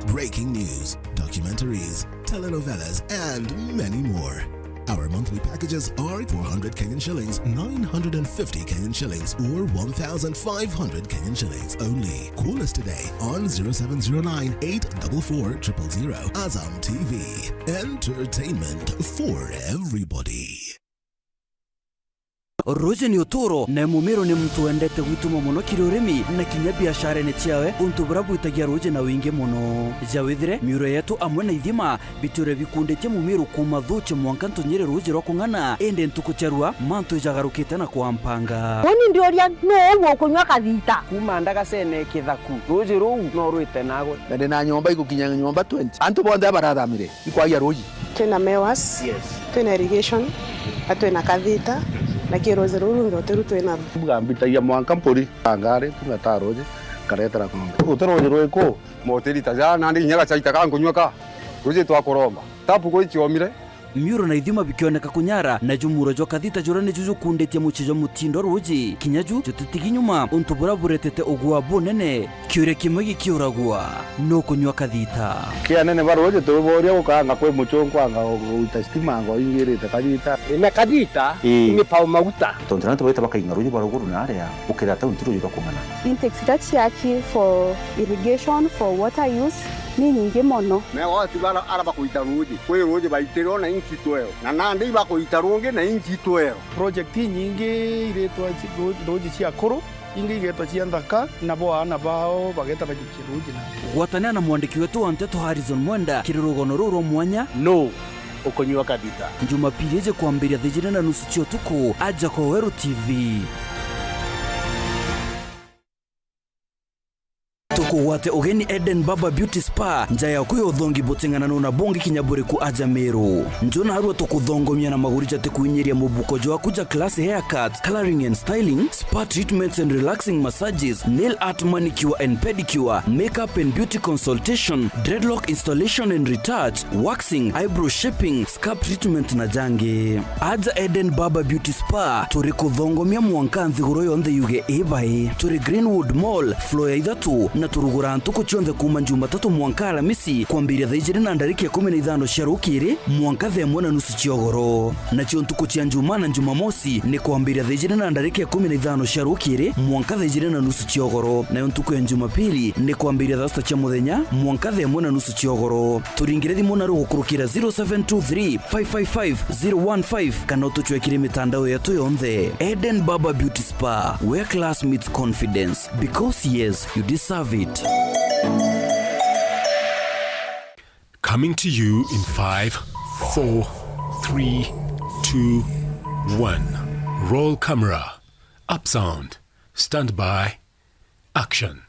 breaking news, documentaries, telenovelas, and many more. Our monthly packages are 400 Kenyan shillings, 950 Kenyan shillings, or 1,500 Kenyan shillings only. Call us today on 0709 844 000. Azam TV. Entertainment for everybody. Roje ni uturo na Mumiro ni mtu wendete gwituma muno kirurimi na kinya biashara ni ciawe untu burabu itagia Roje na wingi muno jawithire miuro yetu amwe na ithima biture bikundete Mumiro kuma thuche mwankanto nyere Roje ro kungana ende ntukucherwa mantu jagarukite na kwampanga woni ndioria no wo kunywa kathita kuma ndaga sene kithaku Roje ro no ruite nago na na nyomba igukinya nyomba 20 antu bonde barathamire ikwagia Roje twina mewas twina irrigation atwina kathita na kiroze ruru ngoteru twina bugambitagia mwanka mpuri angare tumata Roje karetera kombe utoroje rweko moteri tajana ndi nyaga chaita kangunywa ka Roje twakoromba tapu ko ichiomire Miuro na ithima bikioneka kunyara na jumuro jo kathita jorane juju kundetie muchijo mutindo Roje kinyaju jutitigi nyuma untu buraburetete ogwa bonene kiure kimwe gikiuragwa no kunywa kathita kia nene baro Roje tuboria gukanga kwe muchongo anga uita stima ngo ingirite kathita ina kathita ime pau maguta tontrana tuweta bakainga Roje baruguru na area ukirata untiro yuka kumana intake yake for irrigation for water use ni nyingi mono me wati bala araba kuita Roje kwe Roje baitero na inchi tweo na nandi bako itaronge na inchi tweo project nyingi iretwa Roje cia kuru ingi igeto cia nthaka nabo ana bao bageta bagikirugi na gwatania na mwandiki wetu wa Nteto Harrison Mwenda kirugono ruro mwanya no ukonywa kabita Jumapili eje kwambiria thijire na nusu cia tuku aja kwa Weru TV tukuwate ugeni Eden Baba Beauty Spa njaya kuyo uthongi botengana na bongi kinyabure ku aja Meru njona harua tukuthongomia na magurija tekuinyeria mubuko jwa kuja class haircuts, coloring and styling, spa treatments and relaxing massages, nail art, manicure and pedicure, makeup and beauty consultation, dreadlock installation and retouch, waxing, eyebrow shaping, scalp treatment na jange. Aja Eden Baba Beauty Spa turi kuthongomia mwanka nthiguro yonthe yuge ebae turi Greenwood Mall floor ya ithatu na turugura ntuko chionde kuma Jumatatu mwanka Alamisi kwambiria thaijire na ndariki ya 15 cia rukiri mwanka themwe na nusu ciogoro na cio ntuko cia Njuma na Jumamosi ni kwambiria thaijire na ndariki ya 15 cia rukiri mwanka thaijire na nusu ciogoro na ntuko ya Jumapili ni kwambiria thasta cia muthenya mwanka themwe na nusu ciogoro turingire thimu na rugukurukira 0723 555 015 kana tuchwekire mitandao yetu yonthe. Eden Baba Beauty Spa, where class meets confidence, because yes, you deserve it. Coming to you in 5, 4, 3, 2, 1. Roll camera. Up sound. Stand by. Action.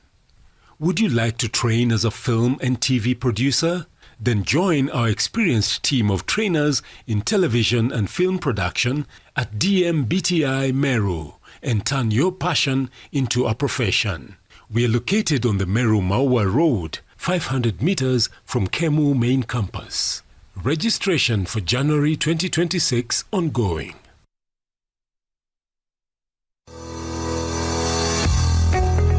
Would you like to train as a film and TV producer? Then join our experienced team of trainers in television and film production at DMBTI Meru and turn your passion into a profession. We are located on the Meru Maua Road, 500 meters from Kemu main campus. Registration for January 2026 ongoing.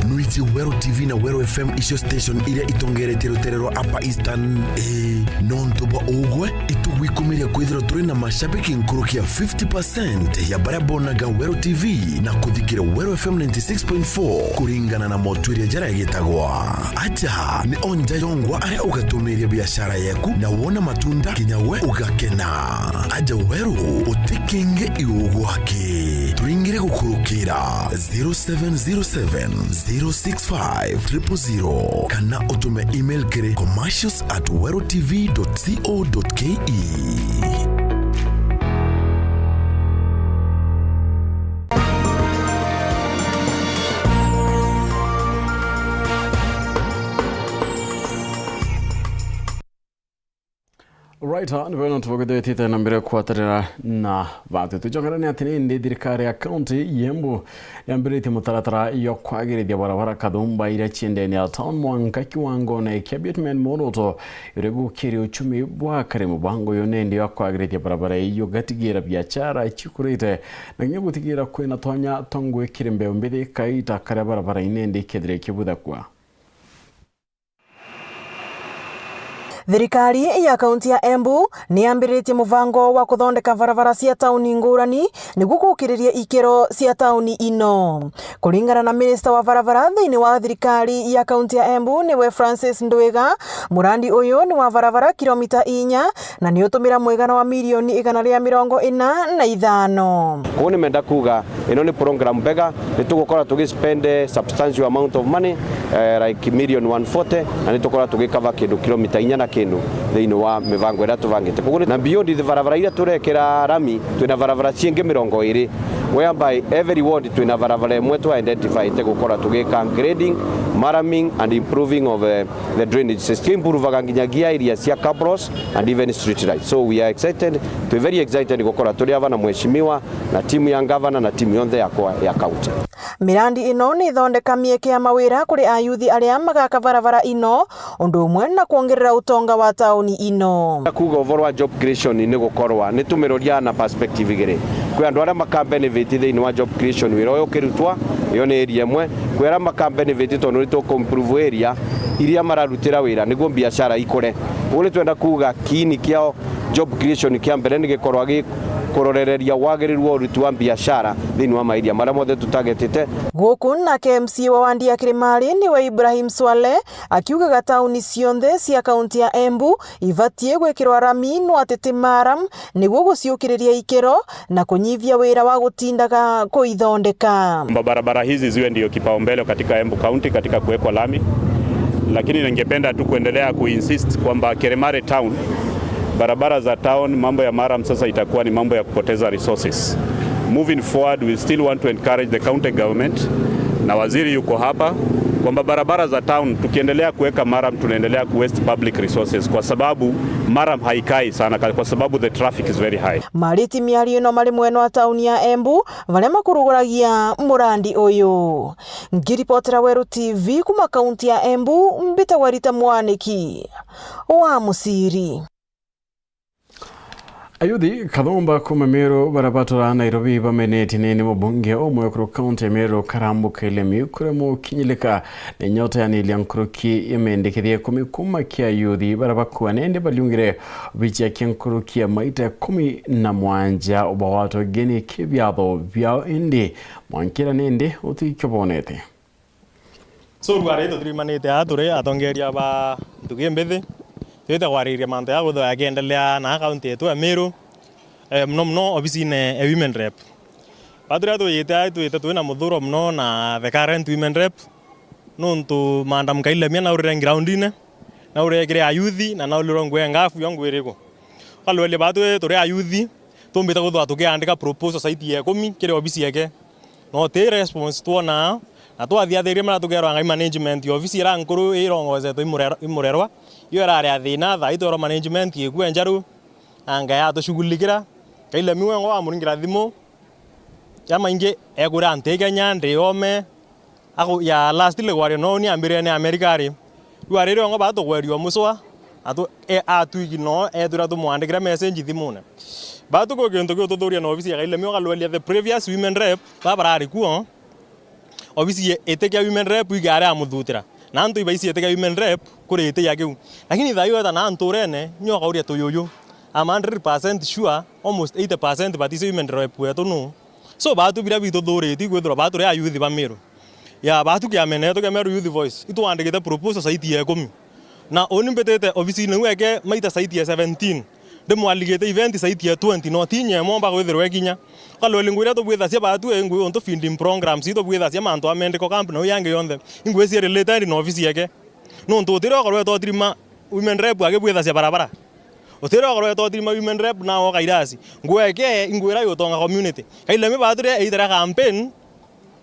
Nuiti Weru TV na Weru FM isyo station iria itongere terero apa Eastern nontoba ogwe ituwikumiria kwithira turi na mashabiki nkurukia 50% ya barabonaga Weru TV na kuthikira Weru FM 96.4 kuringana na moturia jara yagitagwa aja ni onja yongwa aria ugatumiria biashara yaku na wona matunda kinyawe ugakena aja Weru utikenge iugwake turingire gukurukira 0707 065 000 kana utume email kire commercials@werutv.co.ke. Right, ni bwana tubogede tita na mbere kwatarira na batu tujongarane atini ndi thirikari ya county Yembu yambirite mutaratara yo kwagirithia barabara kadumba ira chiendeni ya town mwanka kiwango na cabinet moroto iregukiri uchumi bwa kare mubango yone ndi yo kwagirithia barabara iyo gatigira biashara chikurite na nyegutigira kwena tonya tongwe kirembe mbere kaita kare barabara inendi kedire kibuda kwa Thirikari ya kaunti ya Embu ni ambirite muvango wa kuthondeka barabara cia tauni ngurani niguo gukiriria ikero cia tauni ino. Kulingana na minister wa barabara thiini wa thirikari ya kaunti ya Embu niwe Francis Ndwiga, murandi uyu ni wa barabara kilomita 4 na ni utumira mwigana wa milioni 145. Kuni menda kuga ino ni program bega nitugukora tugispend substantial amount of money like million 140 na nitukora tugikava kindu kilomita 4 na kindu thiini wa mivango ira tuvangite kuguri na beyond the barabara ira turekera rami twina barabara cienge 20 whereby every ward twina barabara imwe to identify te gukora tugika grading maraming and improving of the drainage system improve nginyagia area cia cabros and even street lights. So we are excited, we very excited gukora turi ava na mheshimiwa na timu ya governor na timu yonthe yakwa ya county. Mirandi ino ni thondeka mieke ya mawira kuri ayuthi aria magaka barabara ino undu umwe na kuongerera utonga wa tauni ino. Kuga overall wa job creation ni gukorwa ni tumiroria na perspective igire kwi andu aria maka benefit thiini wa job creation wira uyu kirutwa iyo ni area imwe kwi aria maka benefit tondu ni to improve area iria mararutira wira niguo biashara ikore uri twenda kuga kiini kiao job creation kia mbere ni gikorwa kurorereria wagiriru uruti wa biashara thini wa mairia maria mothe tutagetete. Guku na KMC wa Wandia Kirimari niwe Ibrahim Swale akiugaga tauni cionthe cia kaunti ya Embu ivatie gwikirwa rami no atetimaram niguo guciukiriria ikero na kunyivia wira wa gutindaga kuithondeka. Barabara hizi ziwe ndio kipaumbele katika Embu County katika kuwekwa lami, lakini ningependa tu kuendelea kuinsist kwamba Kirimari town, barabara za town, mambo ya maram sasa itakuwa ni mambo ya kupoteza resources. Moving forward, we still want to encourage the county government, na waziri yuko hapa, kwamba barabara za town tukiendelea kuweka maram tunaendelea ku waste public resources, kwa sababu maram haikai sana kwa sababu the traffic is very high. Mariti miario no mari mweno wa tauni ya Embu varia makuruguragia murandi uyu. Ngiripotera Weru TV kuma kaunti ya Embu, Mbita Warita Mwaniki wa Musiri. Ayuthi kathomba kuma Meru barabatora Nairobi bameneti nini mubunge omwe kuru kaunti Meru Karambuka Ilemi kuremo kinyilika na nyota ya niliankuruki yamendekithia kuma kia ayuthi barabakuwa nende baliungire bichi ya kiankuruki ya maita 17 obawato geni kibyabo byao indi mwankira nende utikobonete. So rwarito turimanite ature atongeria ba tugembethi twita gwariria manto ya gutho agendelea na kaunti yetu ya Meru mno obisine women rep padura to yeta twina muthuro mno na the current women rep nuntu Madam Kailemi na ure groundine na ure gire ayuthi na uliro ngwengafu yongwiriko kalwele batu tore ayuthi tumbita gutho atukiandika proposal site ye 10 kire obisi yake no te response tuona na twathiathirie mara tugerwa ngai management office ira nkuru irongoze to imurerwa yo rari athina tha itoro management yekwe njaru anga ya to shugulikira Kailemi wengo wa muringira thimo yama inge egura antege nyande yome ako ya last le gwari no ni ambire ne America ri rwarire ngo ba to gwerio muswa atu igino edura to mwandikira message thimune ba to ko gento ko to doria no office ya Kailemi ogalwelia the previous women rep ba barari kuo obisi eteke women rep igare amuthutira na antu ibaisi eteke women rep kurete yake lakini thayo eta na anturene nyoka uria toyoyo I'm 100% sure almost 80% but is women rep wetu no so batu bira bito doreti gwethro batu re ayuthi ba Meru ya batu kya mene to Meru youth voice itu andikite proposal site ya 10 na oni betete obisi ne weke maita site ya 17 demo aligete event site ya 20 no tinye momba gwethro wekinya kalo lingwira to bwetha cia batu engwe onto feeding programs ito bwetha cia manto amende ko camp no yange yonde ingwe cia related no office yake no ntotiro ko to trima women rep age bwetha cia barabara otero ko to trima women rep na o kairasi ngweke ingwira yo tonga community Kailemi bature either campaign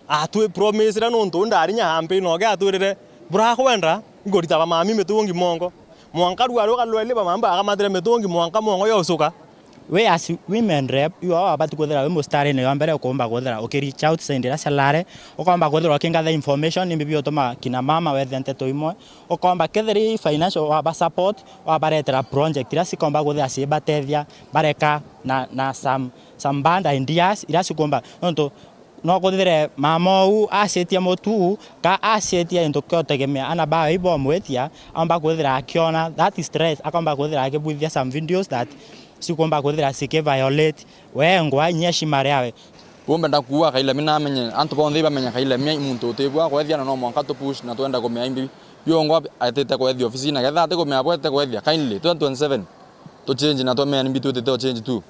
atwe promise ra no nto ndari nya campaign no ga aturire bura kwenda ngorita ba mami metungi mongo mwanka ruaro kalwele ba mamba akamadire metungi mwanka mongo yosuka. We as women rep you are about to go there we must start in yambere okomba go there okay reach out sendera salare okomba go there okinga the information nimbi otoma kina mama we thente to imo okomba ketheri financial wa support wa baretera project ira sikomba go there sibatethia bareka na some band ideas ira sikomba nonto no go there mama u asetia motu ka asetia into kyotegemea ana ba ibo mwetia amba go there akiona that is stress akomba go there akebuithia some videos that sikomba kuthira sike violate wengwa nyeshima riawe umbe ndakuwa Kailemi na menye antu bonthe bamenya Kailemi muntu tebwa kwethia no mwanka to push na twenda kumea imbi yongwa atete kwethia office na getha ate kumea bwete kwethia kindly 2027 to change na to mea imbi to change tu